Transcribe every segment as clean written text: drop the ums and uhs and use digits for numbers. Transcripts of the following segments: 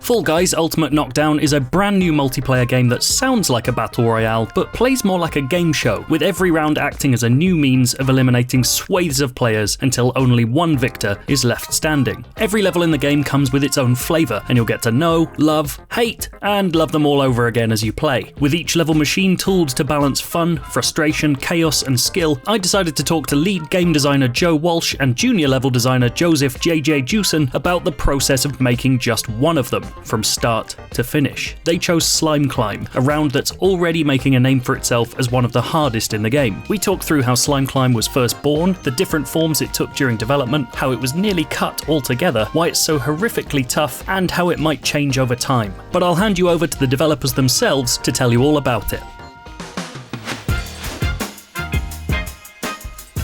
Fall Guys Ultimate Knockdown is a brand new multiplayer game that sounds like a battle royale, but plays more like a game show, with every round acting as a new means of eliminating swathes of players until only one victor is left standing. Every level in the game comes with its own flavour, and you'll get to know, love, hate, and love them all over again as you play. With each level machine tooled to balance fun, frustration, chaos, and skill, I decided to talk to lead game designer Joe Walsh and junior level designer Joseph JJ Jewson about the process of making just one of them, from start to finish. They chose Slime Climb, a round that's already making a name for itself as one of the hardest in the game. We talked through how Slime Climb was first born, the different forms it took during development, how it was nearly cut altogether, why it's so horrifically tough, and how it might change over time. But I'll hand you over to the developers themselves to tell you all about it.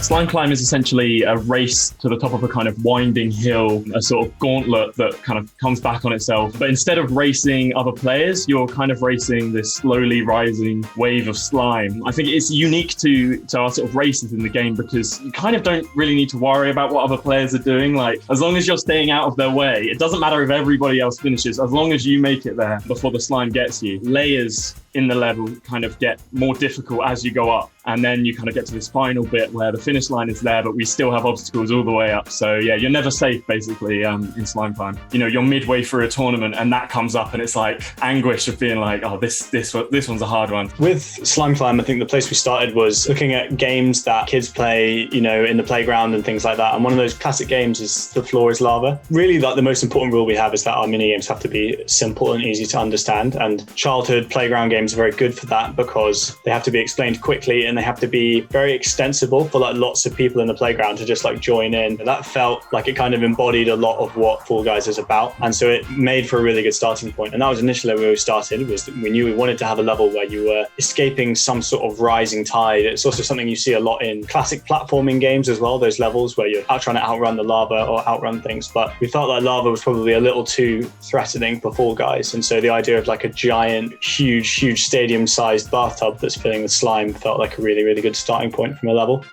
Slime Climb is essentially a race to the top of a kind of winding hill, a sort of gauntlet that kind of comes back on itself. But instead of racing other players, you're kind of racing this slowly rising wave of slime. I think it's unique to our sort of races in the game because you kind of don't really need to worry about what other players are doing. Like, as long as you're staying out of their way, it doesn't matter if everybody else finishes, as long as you make it there before the slime gets you. Layers in the level kind of get more difficult as you go up. And then you kind of get to this final bit where the finish line is there, but we still have obstacles all the way up. So yeah, you're never safe basically in Slime Climb. You know, you're midway through a tournament and that comes up and it's like anguish of being like, oh, this one's a hard one. With Slime Climb, I think the place we started was looking at games that kids play, you know, in the playground and things like that. And one of those classic games is The Floor is Lava. Really, like the most important rule we have is that our mini games have to be simple and easy to understand. And childhood playground games are very good for that because they have to be explained quickly and they have to be very extensible for like lots of people in the playground to just like join in. And that felt like it kind of embodied a lot of what Fall Guys is about. And so it made for a really good starting point. And that was initially where we started, was that we knew we wanted to have a level where you were escaping some sort of rising tide. It's also something you see a lot in classic platforming games as well, those levels where you're trying to outrun the lava or outrun things. But we felt like lava was probably a little too threatening for Fall Guys. And so the idea of like a giant, huge stadium-sized bathtub that's filling with slime felt like a really, really good starting point from a level.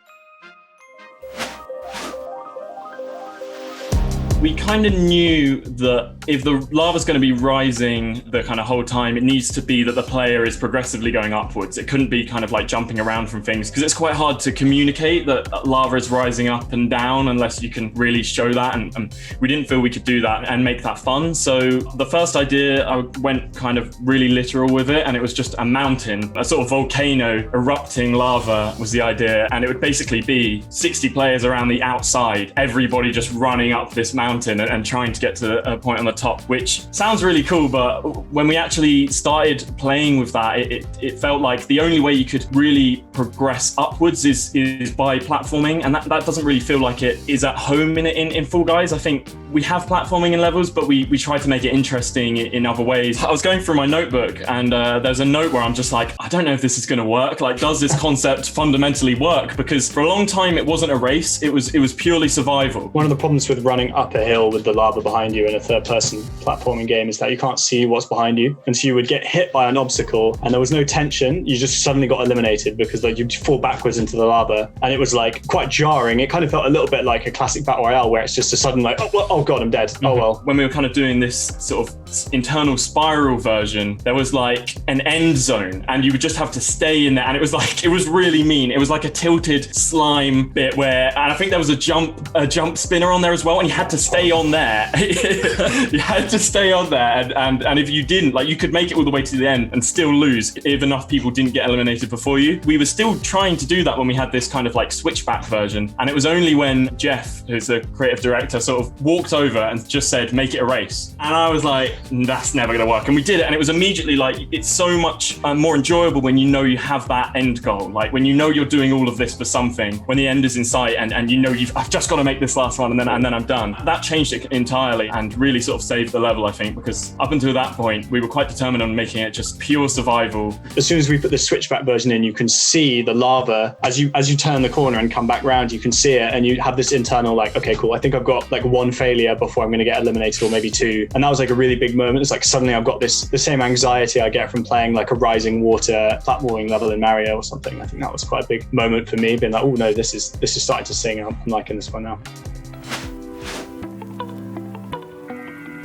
We kind of knew that if the lava's going to be rising the kind of whole time, it needs to be that the player is progressively going upwards. It couldn't be kind of like jumping around from things because it's quite hard to communicate that lava is rising up and down unless you can really show that. And we didn't feel we could do that and make that fun. So the first idea, I went kind of really literal with it, and it was just a mountain, a sort of volcano erupting lava was the idea. And it would basically be 60 players around the outside, everybody just running up this mountain and trying to get to a point on the top, which sounds really cool, but when we actually started playing with that, it felt like the only way you could really progress upwards is by platforming, and that doesn't really feel like it is at home in Fall Guys. I think we have platforming in levels, but we try to make it interesting in other ways. I was going through my notebook and there's a note where I'm just like, I don't know if this is going to work. Like, does this concept fundamentally work? Because for a long time, it wasn't a race. It was purely survival. One of the problems with running up a hill with the lava behind you in a third-person platforming game is that you can't see what's behind you. And so you would get hit by an obstacle and there was no tension. You just suddenly got eliminated because like you'd fall backwards into the lava. And it was like quite jarring. It kind of felt a little bit like a classic battle royale where it's just a sudden like, oh God, I'm dead. Mm-hmm. Oh well. When we were kind of doing this sort of internal spiral version, there was like an end zone and you would just have to stay in there. And it was really mean. It was like a tilted slime bit where, and I think there was a jump spinner on there as well. And you had to stay on there. You had to stay on there. And if you didn't, like, you could make it all the way to the end and still lose if enough people didn't get eliminated before you. We were still trying to do that when we had this kind of like switchback version. And it was only when Jeff, who's the creative director, sort of walked over and just said, make it a race. And I was like, that's never going to work. And we did it. And it was immediately like, it's so much more enjoyable when you know you have that end goal. Like when you know you're doing all of this for something, when the end is in sight and you know I've just got to make this last one and then I'm done. That changed it entirely and really sort of saved the level, I think, because up until that point, we were quite determined on making it just pure survival. As soon as we put the switchback version in, you can see the lava as you turn the corner and come back round, you can see it and you have this internal like, okay, cool, I think I've got like one failure before I'm going to get eliminated, or maybe two. And that was like a really big moment. It's like suddenly I've got the same anxiety I get from playing like a rising water platforming level in Mario or something. I think that was quite a big moment for me, being like, oh no, this is starting to sing. I'm liking this one now.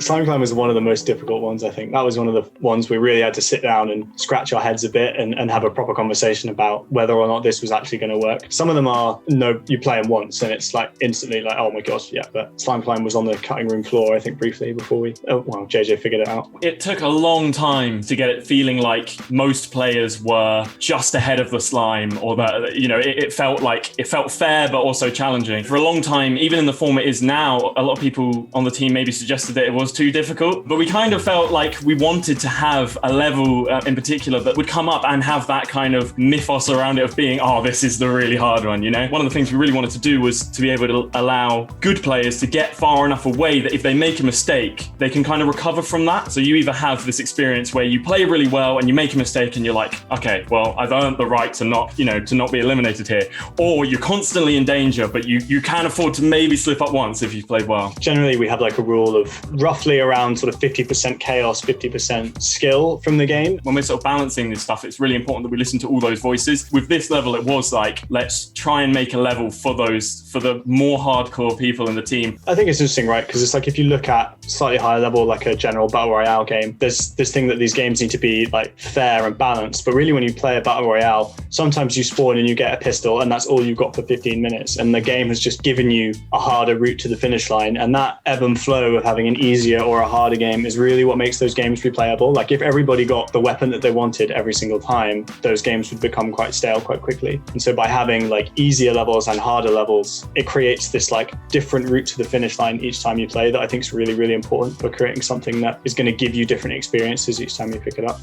Slime Climb was one of the most difficult ones, I think. That was one of the ones we really had to sit down and scratch our heads a bit and have a proper conversation about whether or not this was actually going to work. Some of them are, no, you play them once and it's like instantly like, oh my gosh, yeah. But Slime Climb was on the cutting room floor, I think, briefly before JJ figured it out. It took a long time to get it feeling like most players were just ahead of the slime, or that, you know, it felt fair but also challenging. For a long time, even in the form it is now, a lot of people on the team maybe suggested that it was too difficult, but we kind of felt like we wanted to have a level in particular that would come up and have that kind of mythos around it of being, oh, this is the really hard one, you know? One of the things we really wanted to do was to be able to allow good players to get far enough away that if they make a mistake, they can kind of recover from that. So you either have this experience where you play really well and you make a mistake and you're like, okay, well, I've earned the right to not be eliminated here. Or you're constantly in danger, but you can afford to maybe slip up once if you've played well. Generally, we have like a rule of roughly around sort of 50% chaos, 50% skill from the game. When we're sort of balancing this stuff, it's really important that we listen to all those voices. With this level, it was like, let's try and make a level for the more hardcore people in the team. I think it's interesting, right? Because it's like, if you look at slightly higher level, like a general battle royale game, there's this thing that these games need to be like fair and balanced. But really, when you play a battle royale, sometimes you spawn and you get a pistol and that's all you've got for 15 minutes. And the game has just given you a harder route to the finish line. And that ebb and flow of having an easier or a harder game is really what makes those games replayable. Like, if everybody got the weapon that they wanted every single time, those games would become quite stale quite quickly. And so by having like easier levels and harder levels, it creates this like different route to the finish line each time you play that I think is really, really important for creating something that is going to give you different experiences each time you pick it up.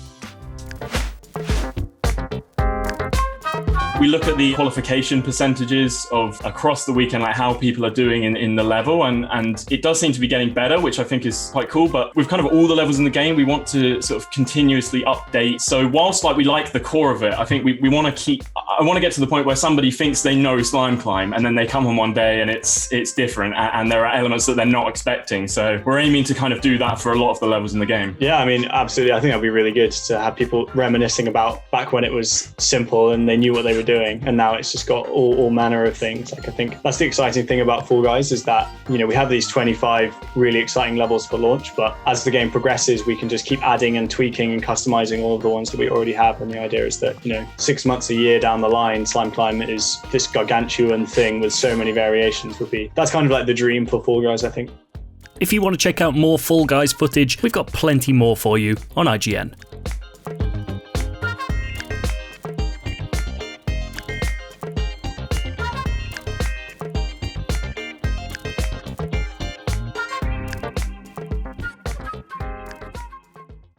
We look at the qualification percentages of across the weekend, like how people are doing in the level, and it does seem to be getting better, which I think is quite cool. But with kind of all the levels in the game, we want to sort of continuously update. So whilst like we like the core of it, I think we want to I want to get to the point where somebody thinks they know Slime Climb and then they come on one day and it's different and there are elements that they're not expecting. So we're aiming to kind of do that for a lot of the levels in the game. Yeah, I mean, absolutely. I think that'd be really good to have people reminiscing about back when it was simple and they knew what they were doing, and now it's just got all manner of things. Like, I think that's the exciting thing about Fall Guys, is that, you know, we have these 25 really exciting levels for launch, but as the game progresses, we can just keep adding and tweaking and customizing all of the ones that we already have. And the idea is that, you know, 6 months, a year down the line, Slime Climb is this gargantuan thing with so many variations. That's kind of like the dream for Fall Guys, I think. If you want to check out more Fall Guys footage, we've got plenty more for you on IGN.